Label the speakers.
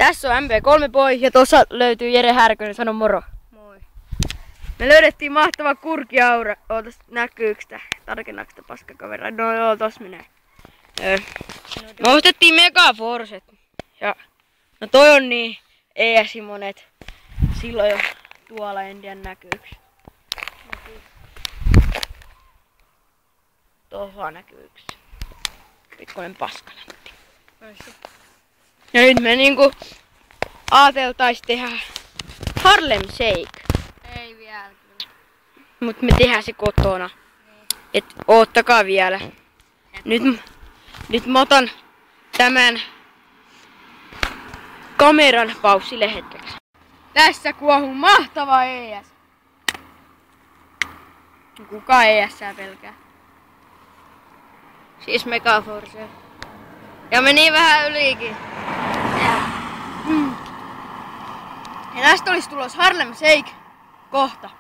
Speaker 1: Tässä on MP3 Boy ja tuossa löytyy Jere Härkönen, sano moro.
Speaker 2: Moi.
Speaker 1: Me löydettiin mahtava kurkiaura. Ootas, näkyykö tää? Tarkennaaks tää paskakaveraa? No joo, tossa menee. Me ostettiin Megaforcet. Ja no toi on niin ES-monet. Silloin jo tuolla, en tiedä näkyykö. Tuohon näkyykö. Pikkoinen paskanätti. Ja nyt me niinku aateltais tehdä Harlem Shake.
Speaker 2: Ei vielä kyllä.
Speaker 1: Mut me tehdään se kotona. Et oottakaa vielä. Nyt mä otan tämän kameran paussille hetkeksi. Tässä kuohuu mahtava ES. Kuka ES:ää pelkää? Siis Megaforce. Ja meni vähän ylikin. Ja tästä olisi tulos Harlem Shake kohta.